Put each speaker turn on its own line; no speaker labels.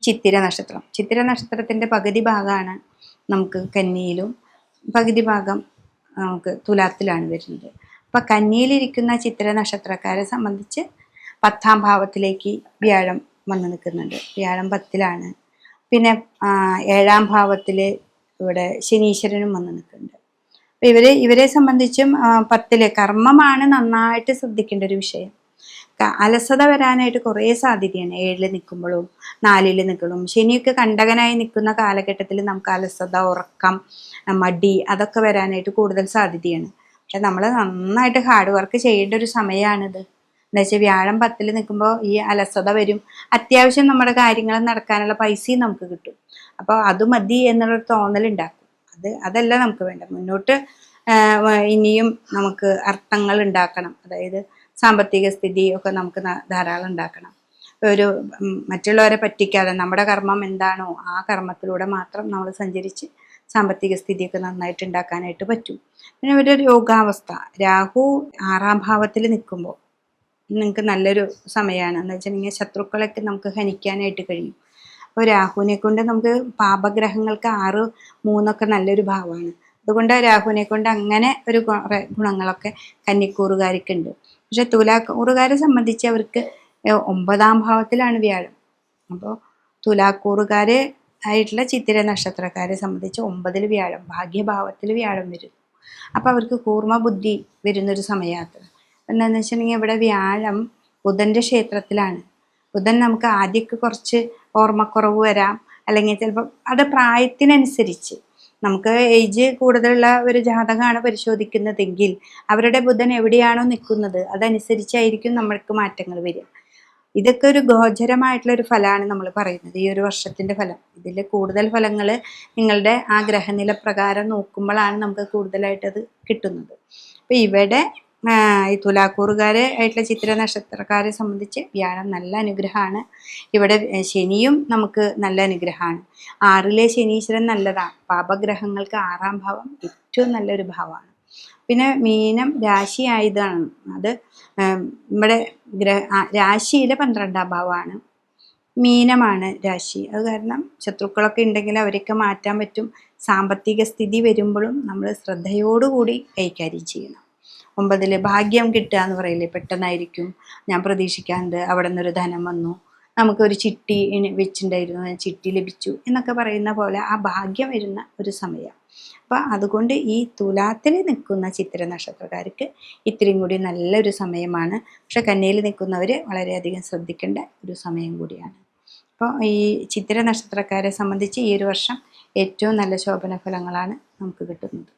ചിത്തിര നക്ഷത്രം. ചിത്തിര നക്ഷത്രത്തിൻ്റെ പകുതി ഭാഗമാണ് നമുക്ക് കന്നിയിലും പകുതി ഭാഗം നമുക്ക് തുലാത്തിലാണ് വരുന്നത്. അപ്പം കന്നിയിലിരിക്കുന്ന ചിത്തിര നക്ഷത്രക്കാരെ സംബന്ധിച്ച് 10ാം ഭാവത്തിലേക്ക് വ്യാഴം വന്ന് നിൽക്കുന്നുണ്ട്. വ്യാഴം 10ലാണ്. പിന്നെ 7ാം ഭാവത്തിൽ ഇവിടെ ശനീശ്വരനും വന്ന് നിൽക്കുന്നുണ്ട്. അപ്പം ഇവരെ സംബന്ധിച്ചും 10 കർമ്മമാണ് നന്നായിട്ട് ശ്രദ്ധിക്കേണ്ട ഒരു വിഷയം. അലസത വരാനായിട്ട് കുറേ സാധ്യതയാണ്. 7 നിൽക്കുമ്പോഴും 4 നിൽക്കുമ്പോഴും. ശനിയൊക്കെ കണ്ടകനായി നിൽക്കുന്ന കാലഘട്ടത്തിൽ നമുക്ക് അലസത, ഉറക്കം, മടി അതൊക്കെ വരാനായിട്ട് കൂടുതൽ സാധ്യതയാണ്. പക്ഷെ നമ്മൾ നന്നായിട്ട് ഹാർഡ് വർക്ക് ചെയ്യേണ്ട ഒരു സമയമാണിത്. എന്താ വെച്ചാൽ വ്യാഴം 10 നിൽക്കുമ്പോൾ ഈ അലസത വരും. അത്യാവശ്യം നമ്മുടെ കാര്യങ്ങൾ നടക്കാനുള്ള പൈസയും നമുക്ക് കിട്ടും. അപ്പോൾ അത് മതി എന്നുള്ളൊരു തോന്നലുണ്ടാക്കും. അതല്ല നമുക്ക് വേണ്ട. മുന്നോട്ട് ഇനിയും നമുക്ക് അർത്ഥങ്ങൾ ഉണ്ടാക്കണം. അതായത് സാമ്പത്തിക സ്ഥിതി ഒക്കെ നമുക്ക് ധാരാളം ഉണ്ടാക്കണം. ഒരു മറ്റുള്ളവരെ പറ്റിക്കാതെ നമ്മുടെ കർമ്മം എന്താണോ ആ കർമ്മത്തിലൂടെ മാത്രം നമ്മൾ സഞ്ചരിച്ച് സാമ്പത്തിക സ്ഥിതിയൊക്കെ നന്നായിട്ട് ഉണ്ടാക്കാനായിട്ട് പറ്റും. പിന്നെ ഒരു രോഗാവസ്ഥ, രാഹു 6ാം ഭാവത്തിൽ നിൽക്കുമ്പോൾ നിങ്ങൾക്ക് നല്ലൊരു സമയമാണ്. എന്ന് വെച്ചിട്ടുണ്ടെങ്കിൽ ശത്രുക്കളൊക്കെ നമുക്ക് ഹനിക്കാനായിട്ട് കഴിയും. അപ്പോൾ രാഹുവിനെ കൊണ്ട് നമുക്ക് പാപഗ്രഹങ്ങൾക്ക് 6, 3 നല്ലൊരു ഭാവമാണ്. അതുകൊണ്ട് രാഹുവിനെ കൊണ്ട് അങ്ങനെ ഒരു ഗുണങ്ങളൊക്കെ കന്നിക്കൂറുകാർക്കുണ്ട്. പക്ഷെ തുലാക്കൂറുകാരെ സംബന്ധിച്ച് അവർക്ക് 9ാം ഭാവത്തിലാണ് വ്യാഴം. അപ്പോൾ തുലാക്കൂറുകാർ ആയിട്ടുള്ള ചിത്തിര നക്ഷത്രക്കാരെ സംബന്ധിച്ച് 9ൽ വ്യാഴം, ഭാഗ്യഭാവത്തിൽ വ്യാഴം വരുന്നു. അപ്പോൾ അവർക്ക് കൂർമ്മ ബുദ്ധി വരുന്നൊരു സമയത്ത് എന്താണെന്ന് വെച്ചിട്ടുണ്ടെങ്കിൽ ഇവിടെ വ്യാഴം ബുധൻ്റെ ക്ഷേത്രത്തിലാണ്. ബുധൻ നമുക്ക് ആദ്യമൊക്കെ കുറച്ച് ഓർമ്മക്കുറവ് വരാം, അല്ലെങ്കിൽ ചിലപ്പോൾ അത് പ്രായത്തിനനുസരിച്ച് നമുക്ക് ഏജ് കൂടുതലുള്ള ഒരു ജാതകമാണ് പരിശോധിക്കുന്നതെങ്കിൽ അവരുടെ ബുധൻ എവിടെയാണോ നിൽക്കുന്നത് അതനുസരിച്ചായിരിക്കും നമ്മൾക്ക് മാറ്റങ്ങൾ വരിക. ഇതൊക്കെ ഒരു ഗോചരമായിട്ടുള്ള ഒരു ഫലമാണ് നമ്മൾ പറയുന്നത്, ഈ ഒരു വർഷത്തിൻ്റെ ഫലം. ഇതിൽ കൂടുതൽ ഫലങ്ങൾ നിങ്ങളുടെ ആ ഗ്രഹനില പ്രകാരം നോക്കുമ്പോഴാണ് നമുക്ക് കൂടുതലായിട്ടത് കിട്ടുന്നത്. അപ്പോൾ ഇവിടെ ഈ തുലാക്കൂറുകാരെ ആയിട്ടുള്ള ചിത്തിര നക്ഷത്രക്കാരെ സംബന്ധിച്ച് വ്യാഴം നല്ല അനുഗ്രഹമാണ്. ഇവിടെ ശനിയും നമുക്ക് നല്ല അനുഗ്രഹമാണ്. 6ലെ ശനീശ്വരൻ നല്ലതാണ്. പാപഗ്രഹങ്ങൾക്ക് 6ാം ഭാവം ഏറ്റവും നല്ലൊരു ഭാവമാണ്. പിന്നെ മീനം രാശി ആയതാണ്. അത് നമ്മുടെ രാശിയിലെ 12ാം ഭാവമാണ്. മീനമാണ് രാശി. അത് കാരണം ശത്രുക്കളൊക്കെ ഉണ്ടെങ്കിൽ അവരൊക്കെ മാറ്റാൻ പറ്റും. സാമ്പത്തിക സ്ഥിതി വരുമ്പോഴും നമ്മൾ ശ്രദ്ധയോടുകൂടി കൈകാര്യം ചെയ്യണം. 9ൽ ഭാഗ്യം കിട്ടുക എന്ന് പറയില്ലേ, പെട്ടെന്നായിരിക്കും. ഞാൻ പ്രതീക്ഷിക്കാണ്ട് അവിടെ നിന്നൊരു ധനം വന്നു, നമുക്കൊരു ചിട്ടി വെച്ചിട്ടുണ്ടായിരുന്നു, ചിട്ടി ലഭിച്ചു എന്നൊക്കെ പറയുന്ന പോലെ ആ ഭാഗ്യം വരുന്ന ഒരു സമയം. അപ്പം അതുകൊണ്ട് ഈ തുലാത്തിൽ നിൽക്കുന്ന ചിത്തിര നക്ഷത്രക്കാർക്ക് ഇത്തിരിയും കൂടി നല്ലൊരു സമയമാണ്. പക്ഷെ കന്നിയിൽ നിൽക്കുന്നവർ വളരെയധികം ശ്രദ്ധിക്കേണ്ട ഒരു സമയം കൂടിയാണ്. അപ്പോൾ ഈ ചിത്തിര നക്ഷത്രക്കാരെ സംബന്ധിച്ച് ഈ ഒരു വർഷം ഏറ്റവും നല്ല ശോഭന ഫലങ്ങളാണ് നമുക്ക് കിട്ടുന്നത്.